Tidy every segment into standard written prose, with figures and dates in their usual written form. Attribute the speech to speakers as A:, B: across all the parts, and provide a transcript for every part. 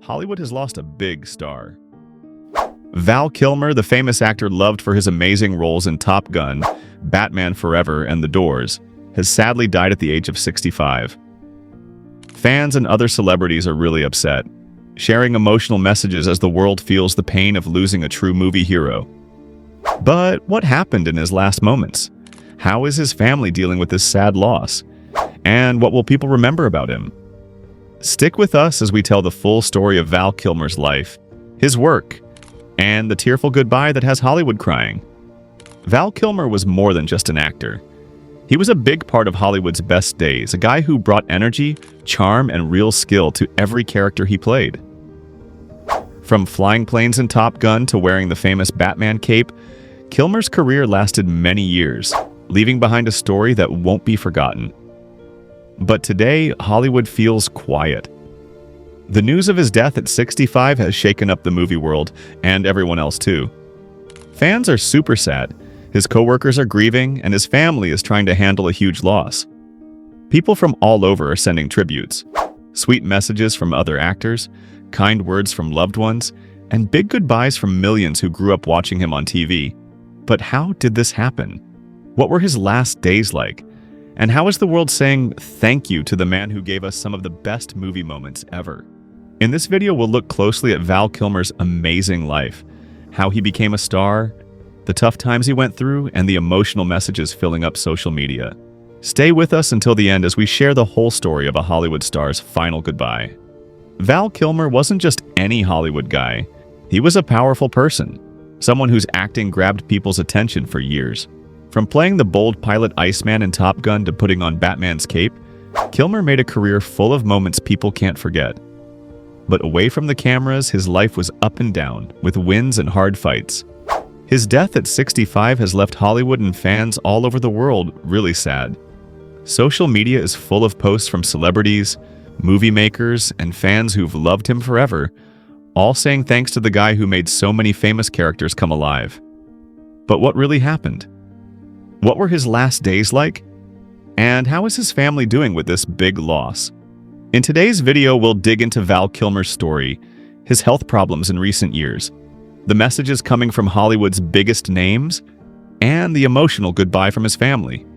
A: Hollywood has lost a big star. Val Kilmer, the famous actor loved for his amazing roles in Top Gun, Batman Forever, and The Doors, has sadly died at the age of 65. Fans and other celebrities are really upset, sharing emotional messages as the world feels the pain of losing a true movie hero. But what happened in his last moments? How is his family dealing with this sad loss? And what will people remember about him? Stick with us as we tell the full story of Val Kilmer's life, his work, and the tearful goodbye that has Hollywood crying. Val Kilmer was more than just an actor. He was a big part of Hollywood's best days, a guy who brought energy, charm, and real skill to every character he played. From flying planes in Top Gun to wearing the famous Batman cape, Kilmer's career lasted many years, leaving behind a story that won't be forgotten. But today, Hollywood feels quiet. The news of his death at 65 has shaken up the movie world, and everyone else too. Fans are super sad, his co-workers are grieving, and his family is trying to handle a huge loss. People from all over are sending tributes, sweet messages from other actors, kind words from loved ones, and big goodbyes from millions who grew up watching him on TV. But how did this happen? What were his last days like? And how is the world saying thank you to the man who gave us some of the best movie moments ever? In this video, we'll look closely at Val Kilmer's amazing life, how he became a star, the tough times he went through, and the emotional messages filling up social media. Stay with us until the end as we share the whole story of a Hollywood star's final goodbye. Val Kilmer wasn't just any Hollywood guy. He was a powerful person, someone whose acting grabbed people's attention for years. From playing the bold pilot Iceman in Top Gun to putting on Batman's cape, Kilmer made a career full of moments people can't forget. But away from the cameras, his life was up and down, with wins and hard fights. His death at 65 has left Hollywood and fans all over the world really sad. Social media is full of posts from celebrities, movie makers, and fans who've loved him forever, all saying thanks to the guy who made so many famous characters come alive. But what really happened? What were his last days like? And how is his family doing with this big loss? In today's video, we'll dig into Val Kilmer's story, his health problems in recent years, the messages coming from Hollywood's biggest names, and the emotional goodbye from his family.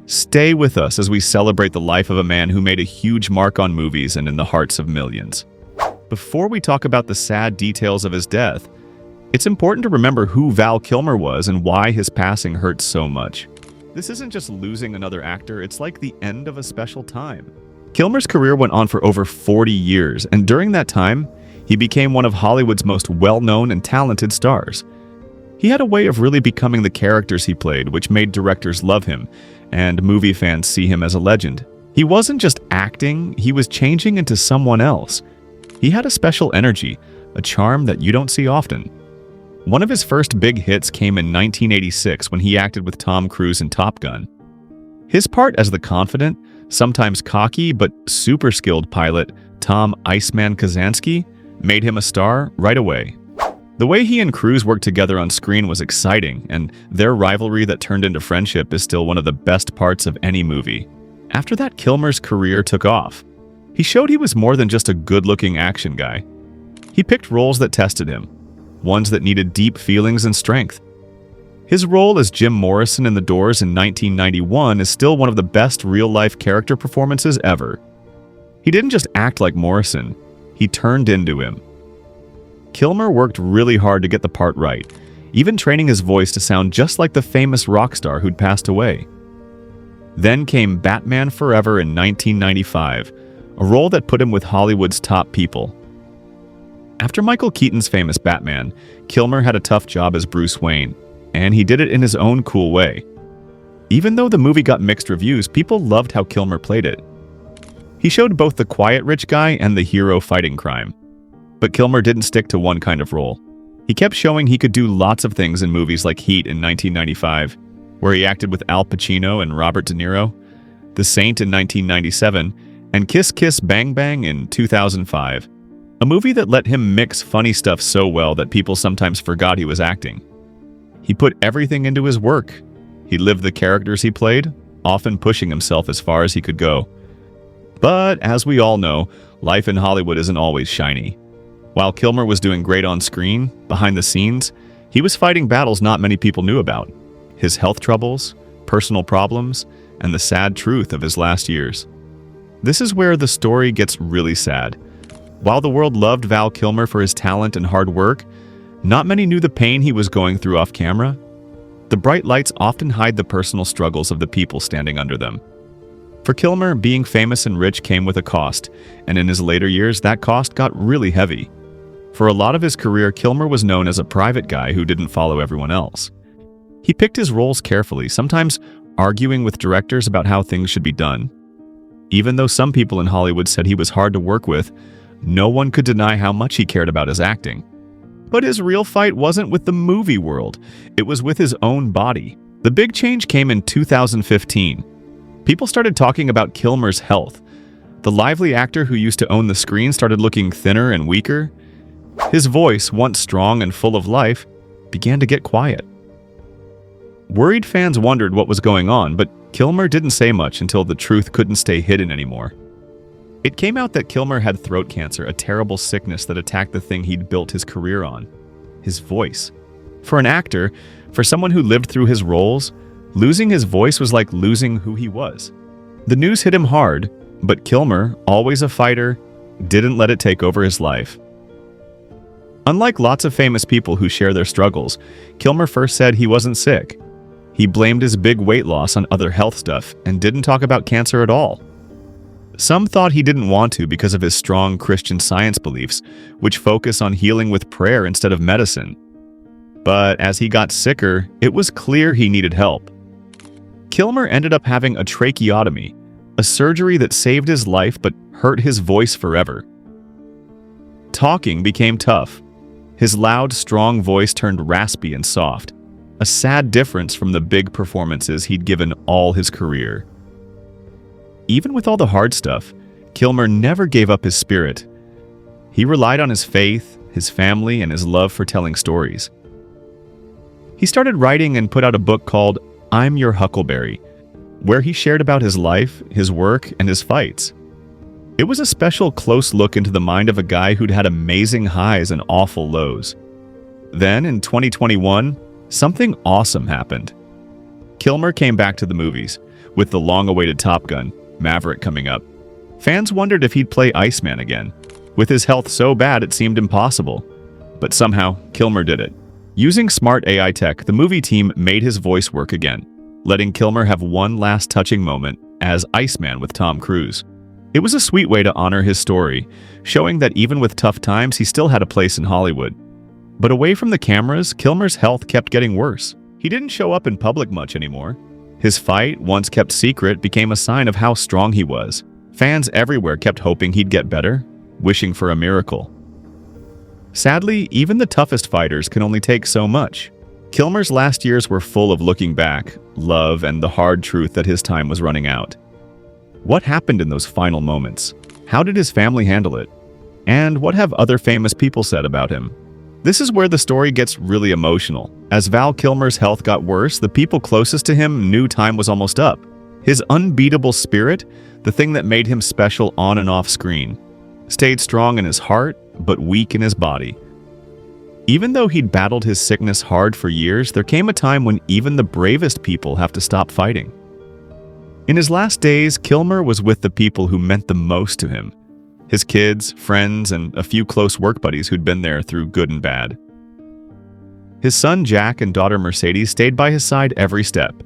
A: Stay with us as we celebrate the life of a man who made a huge mark on movies and in the hearts of millions. Before we talk about the sad details of his death, it's important to remember who Val Kilmer was and why his passing hurts so much. This isn't just losing another actor, it's like the end of a special time. Kilmer's career went on for over 40 years, and during that time, he became one of Hollywood's most well-known and talented stars. He had a way of really becoming the characters he played, which made directors love him, and movie fans see him as a legend. He wasn't just acting, he was changing into someone else. He had a special energy, a charm that you don't see often. One of his first big hits came in 1986 when he acted with Tom Cruise in Top Gun. His part as the confident, sometimes cocky but super skilled pilot Tom "Iceman" Kazansky made him a star right away. The way he and Cruise worked together on screen was exciting, and their rivalry that turned into friendship is still one of the best parts of any movie. After that, Kilmer's career took off. He showed he was more than just a good-looking action guy. He picked roles that tested him, ones that needed deep feelings and strength. His role as Jim Morrison in The Doors in 1991 is still one of the best real-life character performances ever. He didn't just act like Morrison, he turned into him. Kilmer worked really hard to get the part right, even training his voice to sound just like the famous rock star who'd passed away. Then came Batman Forever in 1995, a role that put him with Hollywood's top people. After Michael Keaton's famous Batman, Kilmer had a tough job as Bruce Wayne, and he did it in his own cool way. Even though the movie got mixed reviews, people loved how Kilmer played it. He showed both the quiet rich guy and the hero fighting crime. But Kilmer didn't stick to one kind of role. He kept showing he could do lots of things in movies like Heat in 1995, where he acted with Al Pacino and Robert De Niro, The Saint in 1997, and Kiss Kiss Bang Bang in 2005, a movie that let him mix funny stuff so well that people sometimes forgot he was acting. He put everything into his work. He lived the characters he played, often pushing himself as far as he could go. But as we all know, life in Hollywood isn't always shiny. While Kilmer was doing great on screen, behind the scenes, he was fighting battles not many people knew about. His health troubles, personal problems, and the sad truth of his last years. This is where the story gets really sad. While the world loved Val Kilmer for his talent and hard work, not many knew the pain he was going through off camera. The bright lights often hide the personal struggles of the people standing under them. For Kilmer, being famous and rich came with a cost, and in his later years, that cost got really heavy. For a lot of his career, Kilmer was known as a private guy who didn't follow everyone else. He picked his roles carefully, sometimes arguing with directors about how things should be done. Even though some people in Hollywood said he was hard to work with, no one could deny how much he cared about his acting. But his real fight wasn't with the movie world, it was with his own body. The big change came in 2015. People started talking about Kilmer's health. The lively actor who used to own the screen started looking thinner and weaker. His voice, once strong and full of life, began to get quiet. Worried fans wondered what was going on, but Kilmer didn't say much until the truth couldn't stay hidden anymore. It came out that Kilmer had throat cancer, a terrible sickness that attacked the thing he'd built his career on: his voice. For an actor, for someone who lived through his roles, losing his voice was like losing who he was. The news hit him hard, but Kilmer, always a fighter, didn't let it take over his life. Unlike lots of famous people who share their struggles, Kilmer first said he wasn't sick. He blamed his big weight loss on other health stuff and didn't talk about cancer at all. Some thought he didn't want to because of his strong Christian Science beliefs, which focus on healing with prayer instead of medicine. But as he got sicker, it was clear he needed help. Kilmer ended up having a tracheotomy, a surgery that saved his life but hurt his voice forever. Talking became tough. His loud, strong voice turned raspy and soft, a sad difference from the big performances he'd given all his career. Even with all the hard stuff, Kilmer never gave up his spirit. He relied on his faith, his family, and his love for telling stories. He started writing and put out a book called I'm Your Huckleberry, where he shared about his life, his work, and his fights. It was a special close look into the mind of a guy who'd had amazing highs and awful lows. Then, in 2021, something awesome happened. Kilmer came back to the movies, with the long-awaited Top Gun, Maverick, coming up. Fans wondered if he'd play Iceman again. With his health so bad it seemed impossible. But somehow, Kilmer did it. Using smart AI tech, the movie team made his voice work again, letting Kilmer have one last touching moment as Iceman with Tom Cruise. It was a sweet way to honor his story, showing that even with tough times, he still had a place in Hollywood. But away from the cameras, Kilmer's health kept getting worse. He didn't show up in public much anymore. His fight, once kept secret, became a sign of how strong he was. Fans everywhere kept hoping he'd get better, wishing for a miracle. Sadly, even the toughest fighters can only take so much. Kilmer's last years were full of looking back, love, and the hard truth that his time was running out. What happened in those final moments? How did his family handle it? And what have other famous people said about him? This is where the story gets really emotional. As Val Kilmer's health got worse, the people closest to him knew time was almost up. His unbeatable spirit, the thing that made him special on and off screen, stayed strong in his heart, but weak in his body. Even though he'd battled his sickness hard for years, there came a time when even the bravest people have to stop fighting. In his last days, Kilmer was with the people who meant the most to him. His kids, friends, and a few close work buddies who'd been there through good and bad. His son Jack and daughter Mercedes stayed by his side every step,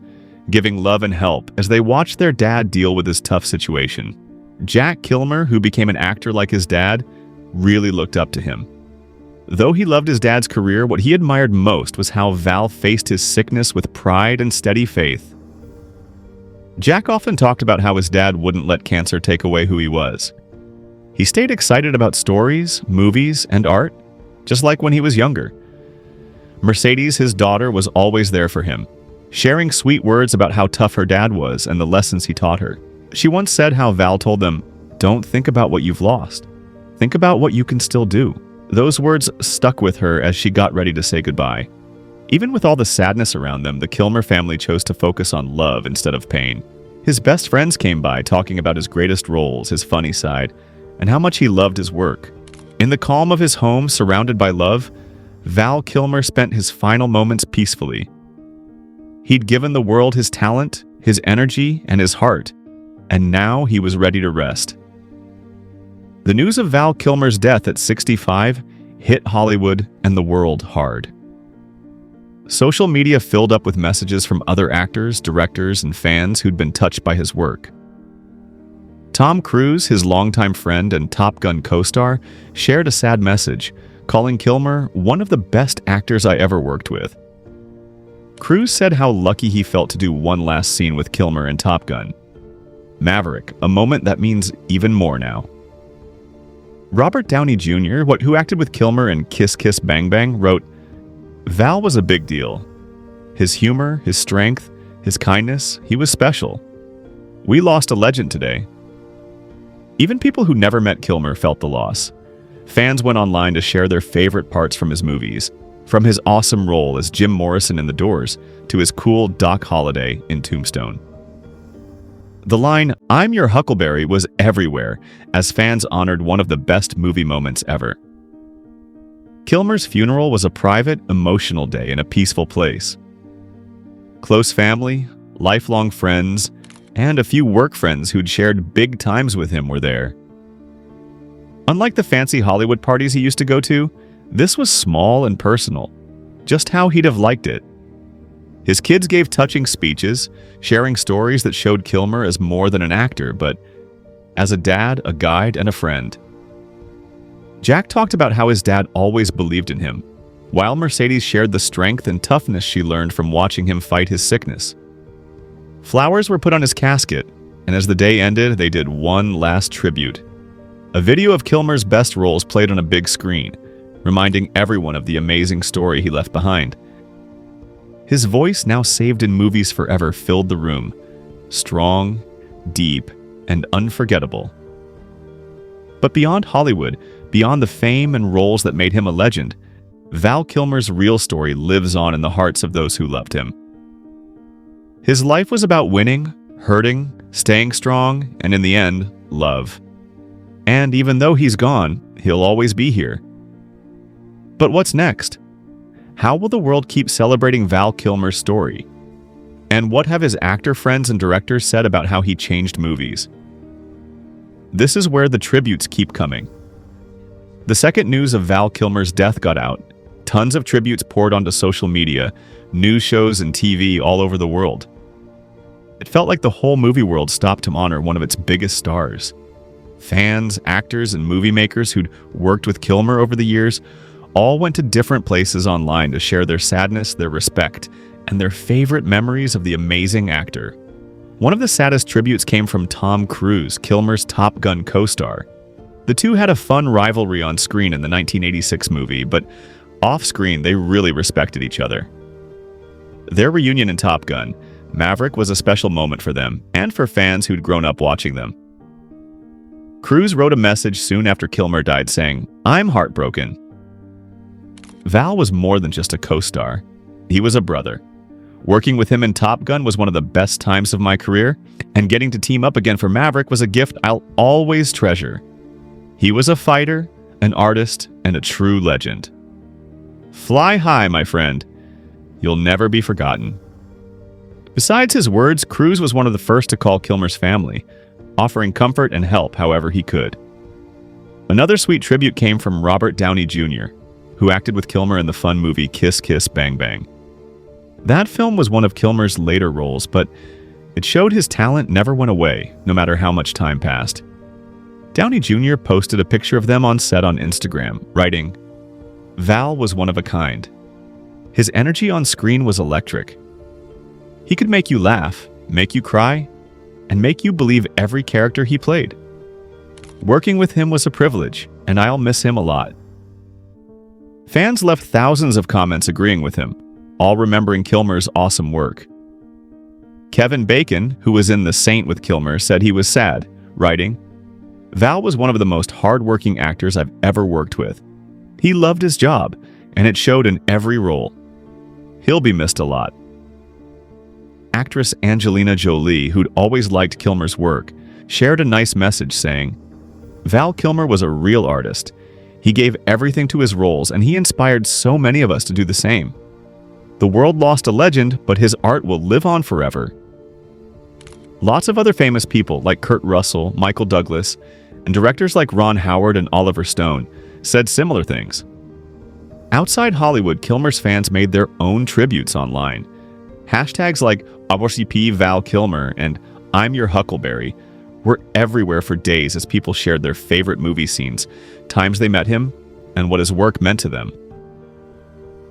A: giving love and help as they watched their dad deal with his tough situation. Jack Kilmer, who became an actor like his dad, really looked up to him. Though he loved his dad's career, what he admired most was how Val faced his sickness with pride and steady faith. Jack often talked about how his dad wouldn't let cancer take away who he was. He stayed excited about stories, movies, and art, just like when he was younger. Mercedes, his daughter, was always there for him, sharing sweet words about how tough her dad was and the lessons he taught her. She once said how Val told them, "Don't think about what you've lost. Think about what you can still do." Those words stuck with her as she got ready to say goodbye. Even with all the sadness around them, the Kilmer family chose to focus on love instead of pain. His best friends came by talking about his greatest roles, his funny side, and how much he loved his work. In the calm of his home, surrounded by love, Val Kilmer spent his final moments peacefully. He'd given the world his talent, his energy, and his heart, and now he was ready to rest. The news of Val Kilmer's death at 65 hit Hollywood and the world hard. Social media filled up with messages from other actors, directors, and fans who'd been touched by his work. Tom Cruise, his longtime friend and Top Gun co-star, shared a sad message, calling Kilmer one of the best actors I ever worked with. Cruise said how lucky he felt to do one last scene with Kilmer in Top Gun. Maverick, a moment that means even more now. Robert Downey Jr., who acted with Kilmer in Kiss Kiss Bang Bang, wrote, "Val was a big deal. His humor, his strength, his kindness, he was special. We lost a legend today." Even people who never met Kilmer felt the loss. Fans went online to share their favorite parts from his movies, from his awesome role as Jim Morrison in The Doors to his cool Doc Holliday in Tombstone. The line, "I'm your Huckleberry," was everywhere as fans honored one of the best movie moments ever. Kilmer's funeral was a private, emotional day in a peaceful place. Close family, lifelong friends, and a few work friends who'd shared big times with him were there. Unlike the fancy Hollywood parties he used to go to, this was small and personal, just how he'd have liked it. His kids gave touching speeches, sharing stories that showed Kilmer as more than an actor, but as a dad, a guide, and a friend. Jack talked about how his dad always believed in him, while Mercedes shared the strength and toughness she learned from watching him fight his sickness. Flowers were put on his casket, and as the day ended, they did one last tribute. A video of Kilmer's best roles played on a big screen, reminding everyone of the amazing story he left behind. His voice, now saved in movies forever, filled the room, strong, deep, and unforgettable. But beyond Hollywood, beyond the fame and roles that made him a legend, Val Kilmer's real story lives on in the hearts of those who loved him. His life was about winning, hurting, staying strong, and in the end, love. And even though he's gone, he'll always be here. But what's next? How will the world keep celebrating Val Kilmer's story? And what have his actor friends and directors said about how he changed movies? This is where the tributes keep coming. The second news of Val Kilmer's death got out, tons of tributes poured onto social media, news shows and TV all over the world. It felt like the whole movie world stopped to honor one of its biggest stars. Fans, actors, and movie makers who'd worked with Kilmer over the years all went to different places online to share their sadness, their respect, and their favorite memories of the amazing actor. One of the saddest tributes came from Tom Cruise, Kilmer's Top Gun co-star. The two had a fun rivalry on screen in the 1986 movie, but off-screen they really respected each other. Their reunion in Top Gun, Maverick, was a special moment for them and for fans who'd grown up watching them. Cruise wrote a message soon after Kilmer died saying, "I'm heartbroken." Val was more than just a co-star. He was a brother. Working with him in Top Gun was one of the best times of my career, and getting to team up again for Maverick was a gift I'll always treasure. He was a fighter, an artist, and a true legend. Fly high, my friend. You'll never be forgotten. Besides his words, Cruise was one of the first to call Kilmer's family, offering comfort and help however he could. Another sweet tribute came from Robert Downey Jr., who acted with Kilmer in the fun movie Kiss Kiss Bang Bang. That film was one of Kilmer's later roles, but it showed his talent never went away, no matter how much time passed. Downey Jr. posted a picture of them on set on Instagram, writing, "Val was one of a kind. His energy on screen was electric. He could make you laugh, make you cry, and make you believe every character he played. Working with him was a privilege, and I'll miss him a lot." Fans left thousands of comments agreeing with him, all remembering Kilmer's awesome work. Kevin Bacon, who was in The Saint with Kilmer, said he was sad, writing, "Val was one of the most hard-working actors I've ever worked with. He loved his job, and it showed in every role. He'll be missed a lot." Actress Angelina Jolie, who'd always liked Kilmer's work, shared a nice message saying, "Val Kilmer was a real artist. He gave everything to his roles, and he inspired so many of us to do the same. The world lost a legend, but his art will live on forever. Lots of other famous people like Kurt Russell, Michael Douglas, and directors like Ron Howard and Oliver Stone said similar things. Outside Hollywood, Kilmer's fans made their own tributes online. Hashtags like #RCP Val Kilmer and I'm Your Huckleberry were everywhere for days as people shared their favorite movie scenes, times they met him, and what his work meant to them.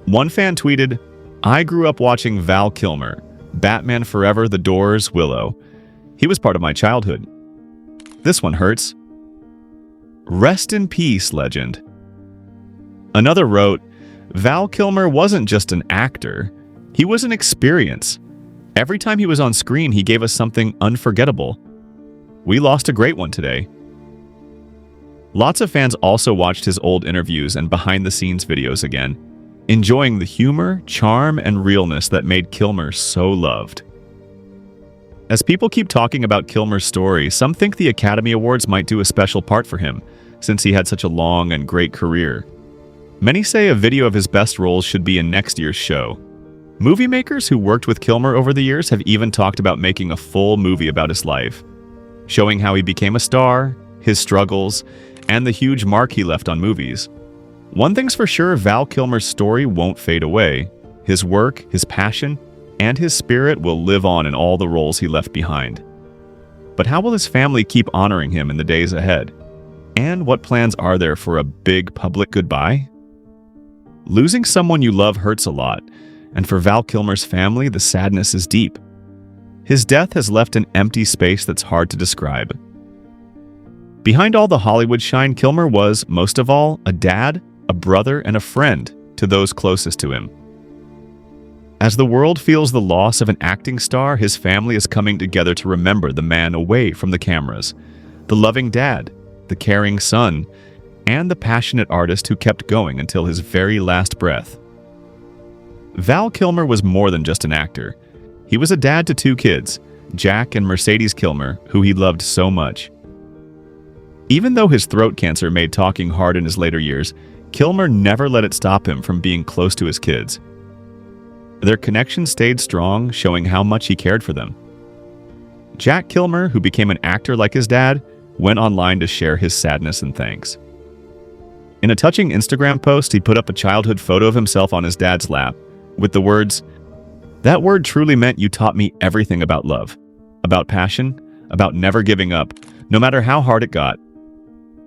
A: One fan tweeted, "I grew up watching Val Kilmer, Batman Forever, The Doors, Willow. He was part of my childhood. This one hurts. Rest in peace, legend." Another wrote, "Val Kilmer wasn't just an actor. He was an experience. Every time he was on screen, he gave us something unforgettable. We lost a great one today." Lots of fans also watched his old interviews and behind-the-scenes videos again, enjoying the humor, charm, and realness that made Kilmer so loved. As people keep talking about Kilmer's story, some think the Academy Awards might do a special part for him, since he had such a long and great career. Many say a video of his best roles should be in next year's show. Movie makers who worked with Kilmer over the years have even talked about making a full movie about his life, showing how he became a star, his struggles, and the huge mark he left on movies. One thing's for sure, Val Kilmer's story won't fade away. His work, his passion, and his spirit will live on in all the roles he left behind. But how will his family keep honoring him in the days ahead? And what plans are there for a big public goodbye? Losing someone you love hurts a lot, and for Val Kilmer's family, the sadness is deep. His death has left an empty space that's hard to describe. Behind all the Hollywood shine, Kilmer was, most of all, a dad, a brother, and a friend to those closest to him. As the world feels the loss of an acting star, his family is coming together to remember the man away from the cameras, the loving dad, the caring son, and the passionate artist who kept going until his very last breath. Val Kilmer was more than just an actor. He was a dad to 2 kids, Jack and Mercedes Kilmer, who he loved so much. Even though his throat cancer made talking hard in his later years, Kilmer never let it stop him from being close to his kids. Their connection stayed strong, showing how much he cared for them. Jack Kilmer, who became an actor like his dad, went online to share his sadness and thanks. In a touching Instagram post, he put up a childhood photo of himself on his dad's lap, with the words, "That word truly meant you taught me everything about love, about passion, about never giving up, no matter how hard it got.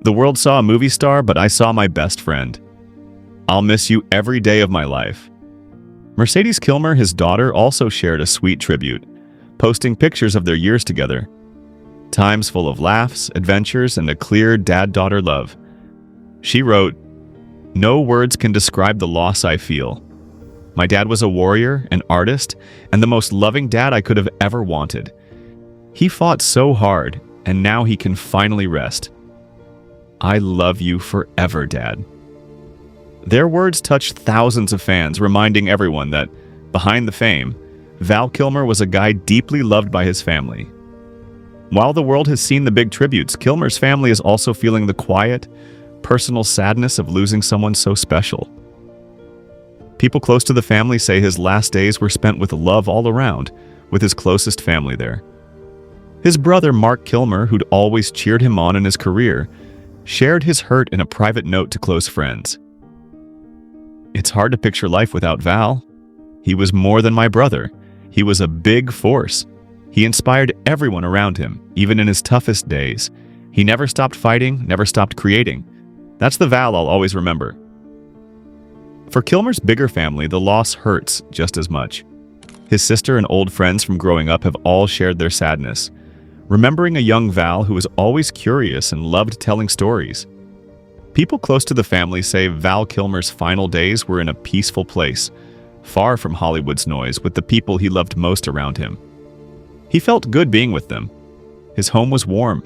A: The world saw a movie star, but I saw my best friend. I'll miss you every day of my life." Mercedes Kilmer, his daughter, also shared a sweet tribute, posting pictures of their years together. Times full of laughs, adventures, and a clear dad-daughter love. She wrote, "No words can describe the loss I feel. My dad was a warrior, an artist, and the most loving dad I could have ever wanted. He fought so hard, and now he can finally rest. I love you forever, Dad." Their words touched thousands of fans, reminding everyone that, behind the fame, Val Kilmer was a guy deeply loved by his family. While the world has seen the big tributes, Kilmer's family is also feeling the quiet, personal sadness of losing someone so special. People close to the family say his last days were spent with love all around, with his closest family there. His brother Mark Kilmer, who'd always cheered him on in his career, shared his hurt in a private note to close friends. "It's hard to picture life without Val. He was more than my brother. He was a big force. He inspired everyone around him, even in his toughest days. He never stopped fighting, never stopped creating. That's the Val I'll always remember." For Kilmer's bigger family, the loss hurts just as much. His sister and old friends from growing up have all shared their sadness, remembering a young Val who was always curious and loved telling stories. People close to the family say Val Kilmer's final days were in a peaceful place, far from Hollywood's noise, with the people he loved most around him. He felt good being with them. His home was warm,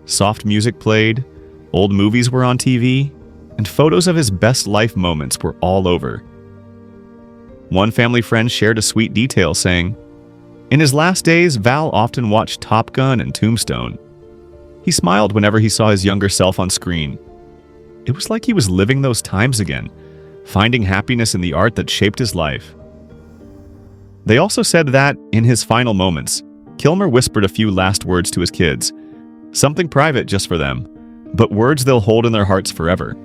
A: soft music played, old movies were on TV, and photos of his best life moments were all over. One family friend shared a sweet detail saying, "In his last days, Val often watched Top Gun and Tombstone. He smiled whenever he saw his younger self on screen. It was like he was living those times again, finding happiness in the art that shaped his life. They also said that, in his final moments, Kilmer whispered a few last words to his kids, something private just for them, but words they'll hold in their hearts forever.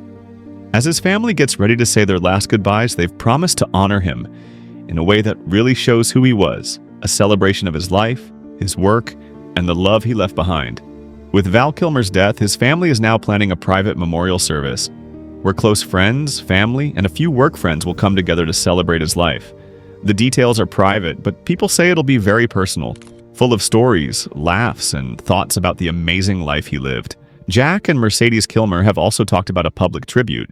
A: As his family gets ready to say their last goodbyes, they've promised to honor him in a way that really shows who he was, a celebration of his life, his work, and the love he left behind. With Val Kilmer's death, his family is now planning a private memorial service, where close friends, family, and a few work friends will come together to celebrate his life. The details are private, but people say it'll be very personal, full of stories, laughs, and thoughts about the amazing life he lived. Jack and Mercedes Kilmer have also talked about a public tribute,